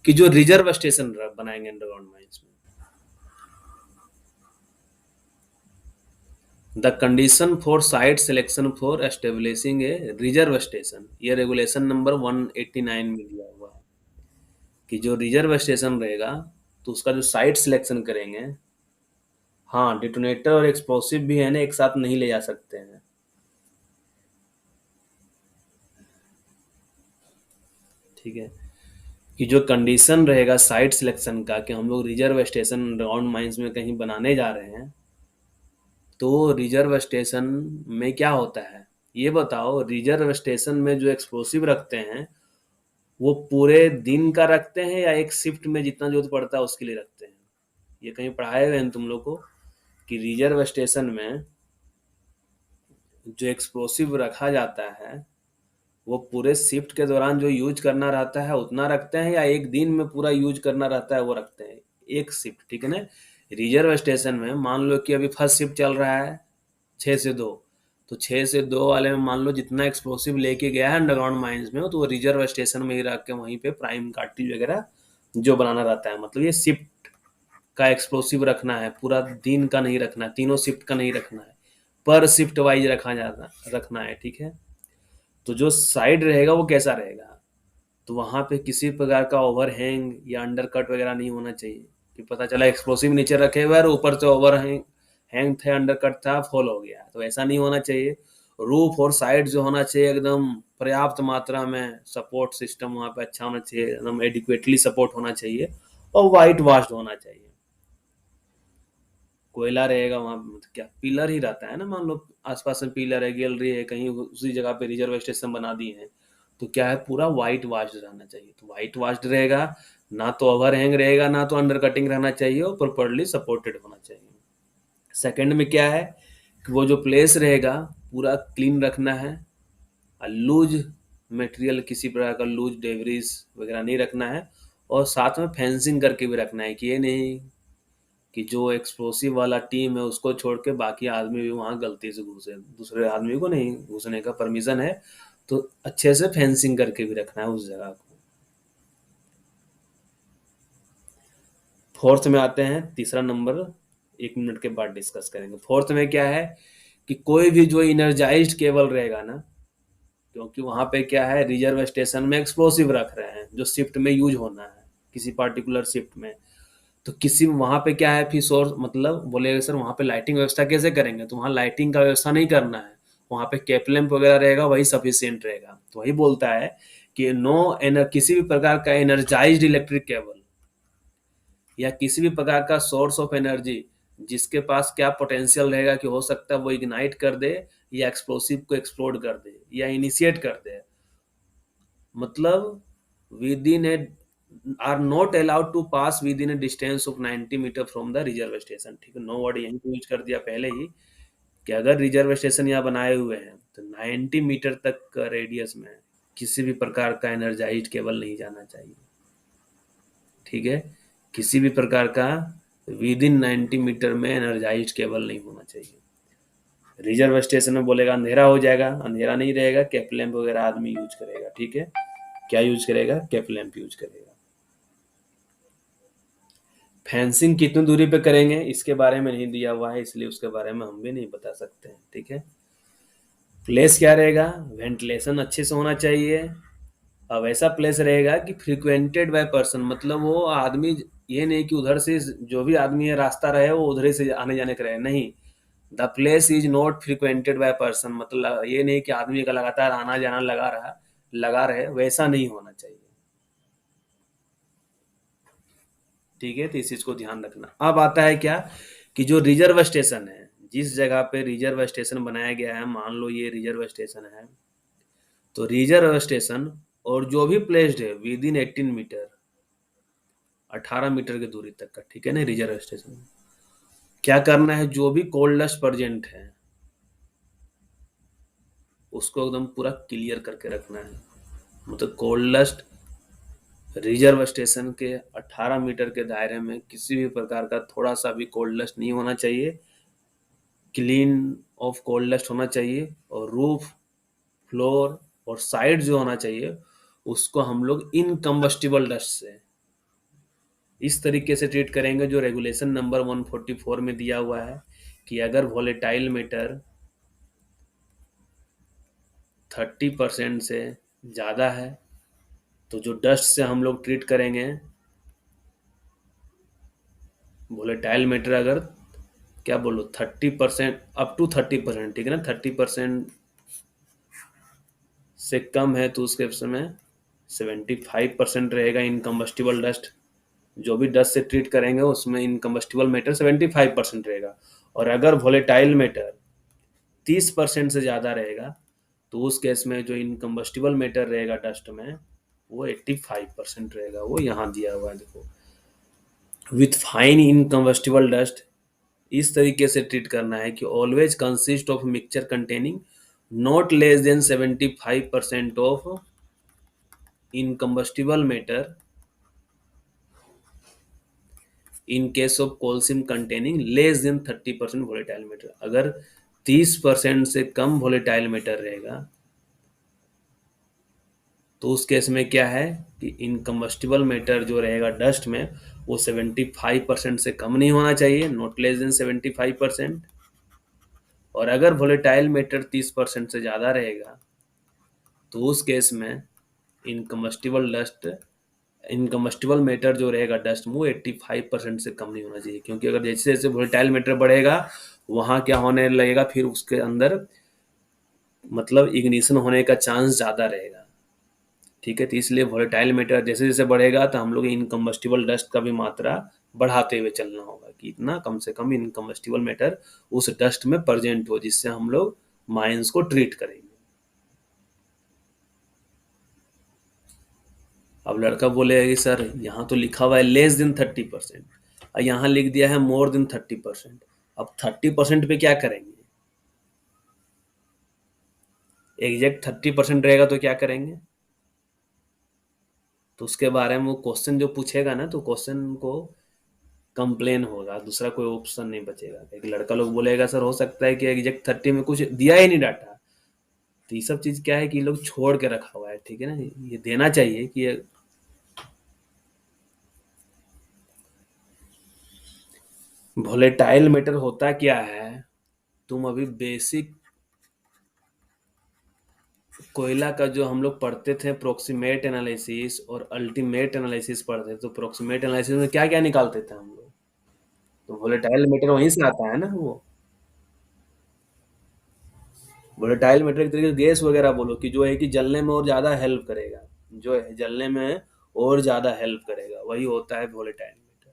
कि जो reserve station बनाएंगे अंडरग्राउंड माइंस में। The condition for site selection for establishing a reserve station, ये रेगुलेशन नंबर 189 में दिया हुआ है कि जो रिजर्व स्टेशन रहेगा तो उसका जो साइट सिलेक्शन करेंगे, हाँ डिटोनेटर और एक्सप्लोसिव भी है ना, एक साथ नहीं ले जा सकते हैं। ठीक है, कि जो कंडीशन रहेगा साइट सिलेक्शन का कि हम लोग रिजर्व स्टेशन अंडरग्राउंड माइंस में कहीं बनाने जा रहे हैं, तो रिजर्व स्टेशन में क्या होता है ये बताओ। रिजर्व स्टेशन में जो एक्सप्लोसिव रखते हैं वो पूरे दिन का रखते हैं या एक शिफ्ट में जितना जरूरत पड़ता है उसके लिए रखते हैं? ये कहीं पढ़ाए हुए हैं तुम लोग को कि रिजर्व स्टेशन में जो एक्सप्लोसिव रखा जाता है वो पूरे शिफ्ट के दौरान जो यूज करना रहता है उतना रखते हैं, या एक दिन में पूरा यूज करना रहता है वो रखते हैं? एक शिफ्ट, ठीक है ना। रिजर्व स्टेशन में मान लो कि अभी फर्स्ट शिफ्ट चल रहा है 6 से 2, तो 6 से 2 वाले में मान लो जितना एक्सप्लोसिव लेके गया है अंडरग्राउंड माइंस में तो वो रिजर्व स्टेशन में ही रख के वहीं पे प्राइम कार्ट्रिज वगैरह जो बनाना रहता है। मतलब ये शिफ्ट का एक्सप्लोसिव रखना है, पूरा दिन का नहीं रखना है, तीनों शिफ्ट का नहीं रखना है, पर शिफ्ट वाइज रखना है, ठीक है। तो जो साइड रहेगा वो कैसा रहेगा, तो वहां पे किसी प्रकार का ओवरहैंग या अंडरकट वगैरह नहीं होना चाहिए कि पता चला एक्सप्लोसिव नीचे रखे हुए और ऊपर से ओवरहैंग हैंग थे, अंडरकट था, फॉल हो गया, तो ऐसा नहीं होना चाहिए। रूफ और साइड जो होना चाहिए एकदम पर्याप्त मात्रा में सपोर्ट सिस्टम वहां पे अच्छा होना चाहिए, एकदम एडिक्वेटली सपोर्ट होना चाहिए और वाइट वॉश्ड होना चाहिए। कोयला रहेगा वहां पे मतलब क्या पिलर ही रहता है ना, मान लो आसपास में पिलर है, गैलरी है, कहीं उसी जगह पे रिजर्व स्टेशन बना दिए हैं, तो क्या है पूरा वाइट वॉश्ड रहना चाहिए। तो वाइट वॉश्ड रहेगा, ना तो ओवरहैंग रहेगा ना तो अंडर कटिंग रहना चाहिए और प्रॉपरली सपोर्टेड होना चाहिए। सेकंड में क्या है कि वो जो प्लेस रहेगा पूरा क्लीन रखना है, और लूज मटेरियल किसी प्रकार का लूज डेवरीज वगैरह नहीं रखना है, और साथ में फेंसिंग करके भी रखना है कि ये नहीं कि जो एक्सप्लोसिव वाला टीम है उसको छोड़ के बाकी आदमी भी वहां गलती से घुसे, दूसरे आदमी को नहीं घुसने का परमिशन है, तो अच्छे से फेंसिंग करके भी रखना है उस जगह को। फोर्थ में आते हैं, तीसरा नंबर 1 मिनट के बाद डिस्कस करेंगे। फोर्थ में क्या है कि कोई भी जो इनर्जाइज्ड केबल रहेगा ना, क्योंकि वहां पे क्या है रिजर्व स्टेशन में एक्सप्लोसिव रख रहे हैं जो शिफ्ट में यूज होना है किसी पार्टिकुलर शिफ्ट में, तो किसी वहां पे क्या है फिर सोर्स मतलब बोलेगा सर वहां पे लाइटिंग व्यवस्था कैसे करेंगे, तो वहां लाइटिंग का व्यवस्था नहीं करना है, वहां पे कैप लैंप वगैरह रहेगा वही सफिशियंट रहेगा। तो वही बोलता है कि नो एनर किसी भी प्रकार का एनर्जाइज्ड इलेक्ट्रिक केबल या किसी भी प्रकार का सोर्स ऑफ एनर्जी जिसके पास क्या पोटेंशियल रहेगा कि हो सकता है वो इग्नाइट कर दे या एक्सप्लोसिव को एक्सप्लोड कर दे या इनिशिएट कर दे, मतलब within a are not allowed to pass within a distance of 90 metre from the reserve station. ठीक है, नो वर्ड यहीं पे यूज कर दिया पहले ही कि अगर रिजर्व स्टेशन यहाँ बनाए हुए हैं तो 90 मीटर तक का रेडियस में किसी भी प्रकार का एनर्जाइज्ड केबल नहीं जाना चाहिए। ठीक है, किसी भी प्रकार का विद इन 90 मीटर में एनर्जाइज्ड केबल नहीं होना चाहिए। रिजर्व स्टेशन में बोलेगा अंधेरा हो जाएगा, अंधेरा नहीं रहेगा, कैप लैंप वगैरह आदमी यूज करेगा। ठीक है, क्या यूज करेगा, कैप लैंप यूज करेगा। फेंसिंग कितनी दूरी पे करेंगे इसके बारे में नहीं दिया हुआ है, इसलिए उसके बारे में हम भी नहीं बता सकते हैं। ठीक है, प्लेस क्या रहेगा, वेंटिलेशन अच्छे से होना चाहिए। अब ऐसा प्लेस रहेगा कि फ्रिक्वेंटेड बाय पर्सन, मतलब वो आदमी ये नहीं कि उधर से जो भी आदमी है रास्ता रहे वो उधर से आने जाने का रहे, नहीं। The place is not frequented by person, मतलब ये नहीं कि आदमी का लगातार आना जाना लगा रहे, वैसा नहीं होना चाहिए। ठीक है, तो इस चीज को ध्यान रखना। अब आता है क्या कि जो रिजर्व स्टेशन है, जिस जगह पे रिजर्व स्टेशन बनाया गया है, मान लो ये रिजर्व स्टेशन है, तो रिजर्व स्टेशन और जो भी प्लेस्ड है विद इन 18 मीटर, 18 मीटर की दूरी तक का, ठीक है ना, रिजर्व स्टेशन क्या करना है, जो भी कोल्डस्ट प्रेजेंट है उसको एकदम पूरा क्लियर करके रखना है। मतलब कोल्डस्ट रिजर्व स्टेशन के 18 मीटर के दायरे में किसी भी प्रकार का थोड़ा सा भी कोल्ड डस्ट नहीं होना चाहिए, क्लीन ऑफ कोल्ड डस्ट होना चाहिए, और रूफ फ्लोर और साइड जो होना चाहिए उसको हम लोग इनकम्बस्टिबल डस्ट से इस तरीके से ट्रीट करेंगे जो रेगुलेशन नंबर 144 में दिया हुआ है कि अगर वोलेटाइल मैटर 30% से ज़्यादा है तो जो डस्ट से हम लोग ट्रीट करेंगे, वोलेटाइल मैटर अगर क्या बोलो 30% अप टू 30%, ठीक है ना, 30% से कम है तो उसके समय 75% रहेगा इनकम्बस्टिबल डस्ट। जो भी डस्ट से ट्रीट करेंगे उसमें इनकम्बस्टिबल मैटर 75% रहेगा। और अगर वोलेटाइल मैटर 30% से ज़्यादा रहेगा तो उस केस में जो इनकम्बस्टिबल मैटर रहेगा डस्ट में वो 85% रहेगा। वो यहाँ दिया हुआ है देखो, विथ फाइन इनकम्बस्टिबल डस्ट इस तरीके से ट्रीट करना है कि always consist of mixture containing not less than 75% of incombustible matter in case of coal seam containing less than 30% volatile matter. अगर 30% से कम वोलेटाइल मैटर रहेगा तो उस केस में क्या है कि इनकम्बस्टिबल मैटर जो रहेगा डस्ट में वो 75% से कम नहीं होना चाहिए, नॉट लेस देन 75%। और अगर वोलेटाइल मैटर 30% से ज़्यादा रहेगा तो उस केस में इनकम्बस्टिबल डस्ट इनकम्बस्टिबल मैटर जो रहेगा डस्ट में वो 85% से कम नहीं होना चाहिए, क्योंकि अगर जैसे जैसे वोलेटाइल मैटर बढ़ेगा वहाँ क्या होने लगेगा, फिर उसके अंदर मतलब इग्निशन होने का चांस ज़्यादा रहेगा। ठीक है, तो इसलिए वोलेटाइल मैटर जैसे जैसे बढ़ेगा तो हम लोग इनकम्बस्टिबल डस्ट का भी मात्रा बढ़ाते हुए चलना होगा कि इतना कम से कम इनकम्बस्टिबल मैटर उस डस्ट में प्रेजेंट हो जिससे हम लोग माइंस को ट्रीट करेंगे। अब लड़का बोलेगा कि सर यहाँ तो लिखा हुआ है लेस देन 30% और यहाँ लिख दिया है मोर देन 30%। अब 30% पे क्या करेंगे? एग्जैक्ट 30% रहेगा तो क्या करेंगे? तो उसके बारे में वो क्वेश्चन जो पूछेगा ना तो क्वेश्चन को कंप्लेन होगा, दूसरा कोई ऑप्शन नहीं बचेगा। एक लड़का लोग बोलेगा सर हो सकता है कि एग्जैक्ट 30 में कुछ दिया ही नहीं डाटा। तो ये सब चीज क्या है कि ये लोग छोड़ के रखा हुआ है, ठीक है ना, ये देना चाहिए कि वोलेटाइल मैटर होता क्या है। तुम अभी बेसिक कोयला का जो हम लोग पढ़ते थे प्रोक्सीमेट एनालिसिस और अल्टीमेट एनालिसिस पढ़ते थे, तो प्रोक्सीमेट एनालिसिस में क्या क्या निकालते थे हम लोग, तो वोलेटाइल मैटर वहीं से आता है ना। वो वोलेटाइल मैटर एक तरीके से गैस वगैरह बोलो कि जो है कि जलने में और ज्यादा हेल्प करेगा, जो है जलने में और ज्यादा हेल्प करेगा, वही होता है वोलेटाइल मैटर।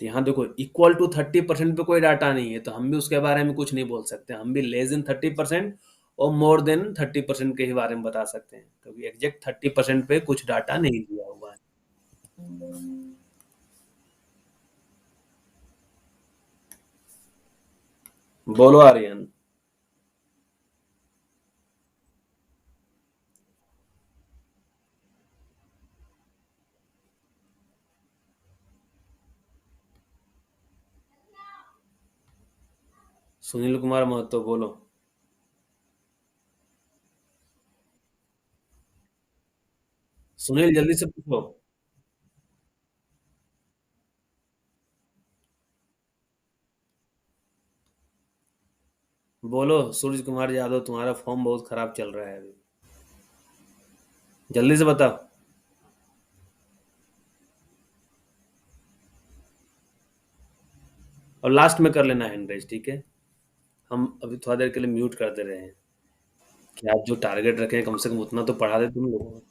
तो यहाँ देखो इक्वल टू 30% पे कोई डाटा नहीं है तो हम भी उसके बारे में कुछ नहीं बोल सकते, हम भी लेस देन 30% और मोर देन 30% के ही बारे में बता सकते हैं, क्योंकि एग्जैक्ट 30% पे कुछ डाटा नहीं दिया हुआ है। बोलो आर्यन। सुनील कुमार महतो बोलो। सुनील जल्दी से पूछो। बोलो सूरज कुमार यादव, तुम्हारा फॉर्म बहुत खराब चल रहा है अभी, जल्दी से बताओ। और लास्ट में कर लेना हैंड रेज, ठीक है। हम अभी थोड़ा देर के लिए म्यूट कर दे रहे हैं कि आप जो टारगेट रखें कम से कम उतना तो पढ़ा दे तुम लोगों को।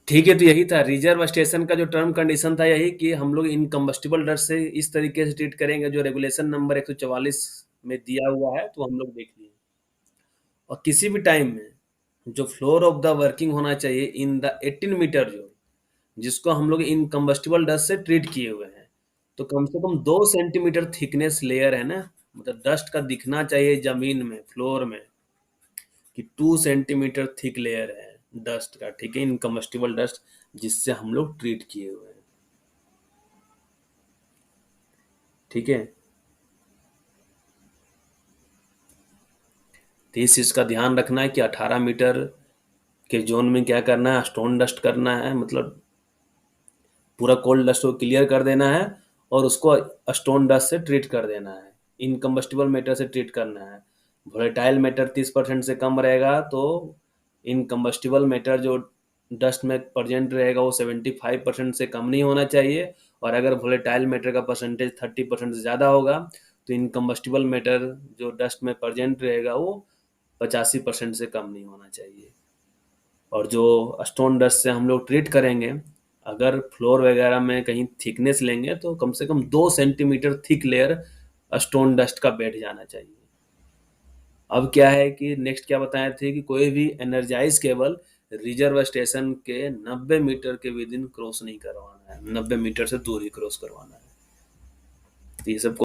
ठीक है, तो यही था रिजर्व स्टेशन का जो टर्म कंडीशन था, यही कि हम लोग इनकम्बस्टिबल डस्ट से इस तरीके से ट्रीट करेंगे जो रेगुलेशन नंबर 144 में दिया हुआ है, तो हम लोग देख लिए। और किसी भी टाइम में जो फ्लोर ऑफ द वर्किंग होना चाहिए इन द 18 मीटर जोन, जिसको हम लोग इनकम्बस्टिबल डस्ट से ट्रीट किए हुए हैं, तो कम से कम 2 सेंटीमीटर थिकनेस लेयर है ना, मतलब डस्ट का दिखना चाहिए जमीन में फ्लोर में कि 2 सेंटीमीटर थिक लेयर है डस्ट का, ठीक है, इनकम्बस्टिबल डस्ट जिससे हम लोग ट्रीट किए हुए हैं। ठीक है, तो इस चीज का ध्यान रखना है कि 18 मीटर के जोन में क्या करना है, स्टोन डस्ट करना है, मतलब पूरा कोल्ड डस्ट को क्लियर कर देना है और उसको स्टोन डस्ट से ट्रीट कर देना है, इनकम्बस्टिबल मैटर से ट्रीट करना है। वोलेटाइल मैटर 30% से कम रहेगा तो इनकम्बस्टिबल मैटर जो डस्ट में प्रेजेंट रहेगा वो 75% से कम नहीं होना चाहिए, और अगर वोलेटाइल मैटर का परसेंटेज 30% से ज़्यादा होगा तो इनकम्बस्टिबल मैटर जो डस्ट में प्रेजेंट रहेगा वो 85% से कम नहीं होना चाहिए। और जो स्टोन डस्ट से हम लोग ट्रीट करेंगे, अगर फ्लोर वगैरह में कहीं थिकनेस लेंगे तो कम से कम 2 centimetre thick layer stone dust का बैठ जाना चाहिए। अब क्या है कि नेक्स्ट क्या बताए थे कि कोई भी एनर्जाइज केबल रिजर्व स्टेशन के 90 मीटर के विद इन क्रॉस नहीं करवाना है, 90 मीटर से दूर ही क्रॉस करवाना है। तो ये सब